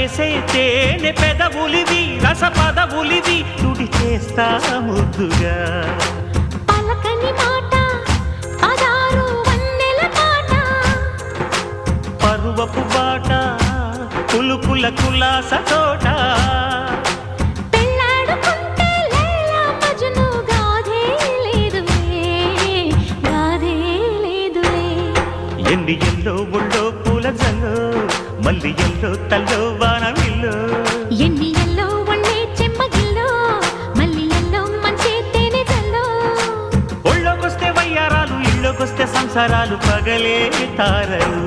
చేసే తేనె పెదవులివి రస పదవులివి తుడి చేస్తా ముద్దుగా పలకని మాట పదారు వన్నెల పాట పరువపు బాట కులుకుల కులాస తోట పెళ్ళాడుకుంటే లైలా మజ్ను గాథే లేదులే ఎన్ని ఎల్లో ఒళ్ళో పూల జల్లో మల్లి ఎల్లో తల్లో వానవిల్లో ఎన్ని ఎల్లో ఒళ్ళే చెమ్మగిల్లో మల్లి ఎల్లో మంచి తేనె జల్లో ఒళ్ళోకొస్తే వయ్యారాలు ఇళ్ళోకొస్తే సంసారాలు పగలే తారలు